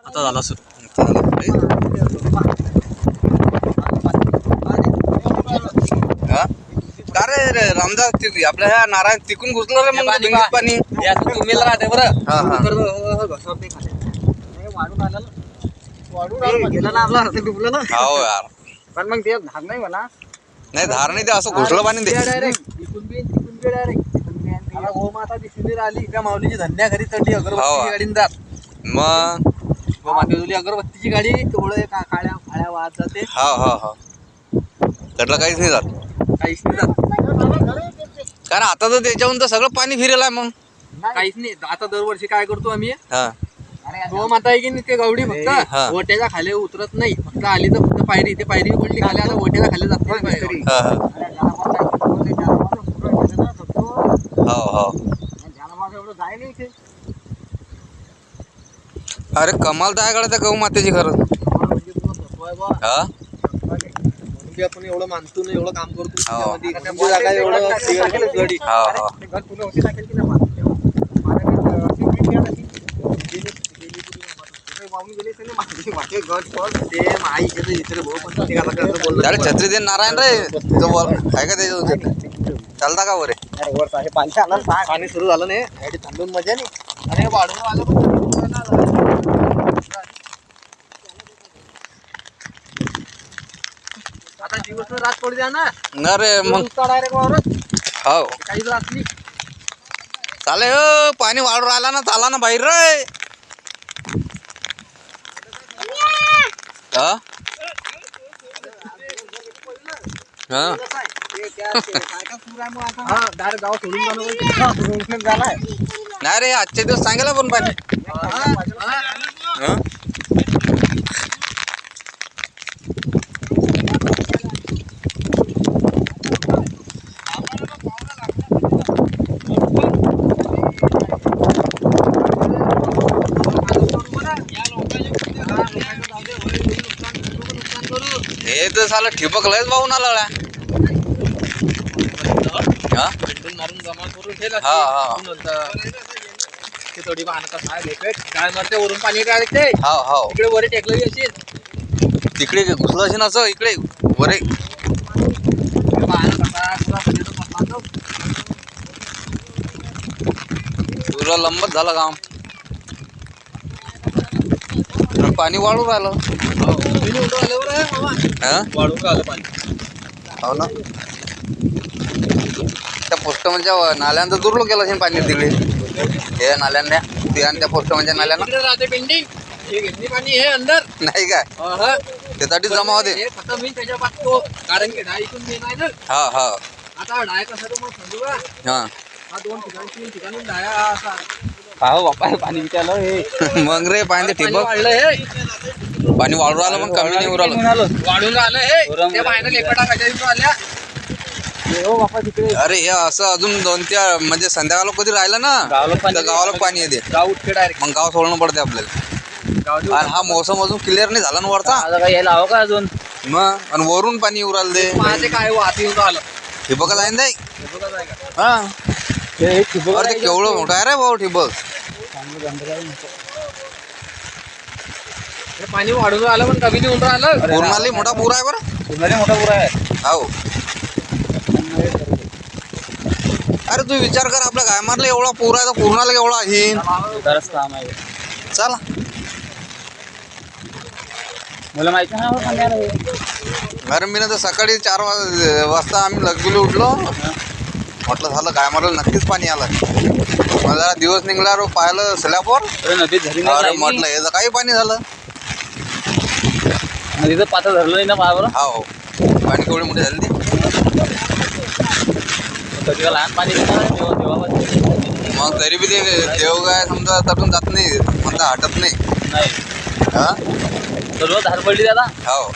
आता झाला सुरू. का रे रामदास आपल्या ह्या नारायण तिकून घुसलं रे मग पाणी तुम्ही राहते बरं. हो यार, पण मग ते धार नाही म्हणा. नाही धार नाही, ते असं घुसलं पाणी ते. गोमाता दिसली राहिली त्या माऊलीची धन्या घरी चढली अगरबत्तीची गाडी जात. मग गोमातेची अगरबत्तीची गाडी तेवढं काळ्या फाळ्या वाहत जाते. हा हा हा, त्यातलं काहीच नाही जात. काहीच नाही जात. कारण आता तर त्याच्याहून तर सगळं पाणी फिरेल आहे. मग काहीच नाही. आता दरवर्षी काय करतो आम्ही, हा गोमाता आहे की नाही ते गवडी फक्त हा. ओट्याच्या खाली उतरत नाही. फक्त आली तर फक्त पायरी, ते पायरी पडली खाली, आता ओट्याच्या खाली जात नाही पायरी. हा हा हो. अरे कमाल तर आहे कडे त्या गहू मातेची खरं. हा आपण एवढं मानतो ना, एवढं काम करतो हो. गडी. हा हा अरे छत्री दे नारायण रे, तो बोल आहे का त्याच्यातून छत्री? चालता का वरे? पाणी सुरू झालं नाही, थांबून मजा नाही. आणि वाढून आलं पण आता दिवस रात पडू द्या ना. न रे मग डायरेक्ट वावरत हो काही रात नाही. चाले हो, पाणी वाढून राहिला ना, चाला ना बाहेर रे. हा हा डायरेक्ट गाव सोडून झालाय. नाही रे, आजचे दिवस सांगेल पण पाणी. हा? हे तर साला ठिबक लयच वाहून आला. हा मारून जमा करून ठेवला. हा हा ते थोडी बांधता काय मारते वरून पाणी डायरेक्ट ते हो हो, इकडे वर टेकलेली असेल. तिकडे घुसलं असेल असं, इकडे वरे. पुरा लंबत झालं काम. पाणी वाढून राहिलं. हा वाढून राहिलं पाणी. हो ना, त्या पोस्ट म्हणजे नाल्यांचं दुर्लक्ष केलं असेल पाणी तिकडे. हे नाल्यांना ते आणि त्या पोस्ट म्हणजे नाल्यांना राहते पेंडिंग. हे घेतली पाणी हे अंदर नाही काय, त्यासाठी जमा होते. हे खतम होईल त्याच्या पाठतो, कारण की डाय इथून मेन आहे ना. हा हा आता डाय कसा तर मग समजू का, हा हा 2 ठिकाणी 3 ठिकाणी डाया असा. हो बापा पाणी विचारलं हे. मग रे पाणी ते ठिबक वाढलं हे. पाणी वाढून राहिलं, पण कमी नाही उरालं. वाढून राहिलं हे. ते बाहेर लेपटा कशा इथून आल्या. हो बापा तिकडे. अरे हे असं अजून 2-4 म्हणजे संध्याकाळ कधी राहिलं ना, तर गावाला पाणी येते. गाव उठते डायरेक्ट. मग गाव सोडणं पडते आपल्याला. आणि हा मोसम अजून क्लिअर नाही झाला ना वरचा. आता काय यायला हवं का अजून. मग आणि वरून पाणी उराल दे. माझे काय वाहत येऊन राहिलं. ठिबक जाईन नाही. ठिबकच आहे का? हा हे ठिबक अरे ते केवढं मोठं आहे रे भाऊ ठिबक. हे पाणी वाढून राहिलं पण कमी नाही होऊन राहिलं. पूर्णाली मोठा पूर आहे बरं. मोठा पुरा आहे. हो, अरे तू विचार कर, आपल्या गायमारला एवढा पूर आहे तर पूर्णाला एवढा आहे. तरच काम आहे. चला, मला माहिती नाही. अरे मी ना तर सकाळी 4 वाजता आम्ही लगबुली उठलो. म्हटलं झालं गायमारला नक्कीच पाणी आलं. मला जरा दिवस निघला पाहिलं स्लॅबवर. नदीत झाली अरे म्हटलं हे तर काही पाणी झालं. नदीचं पात्र धरलं नाही ना पायावर. हो, पाणी केवढी मोठी झाली ती. कधी लहान पाणी मग तरी बी ते देव काय समजा तटून जात नाही, म्हणता हटत नाही. हा सर्व धार पडली त्याला. हो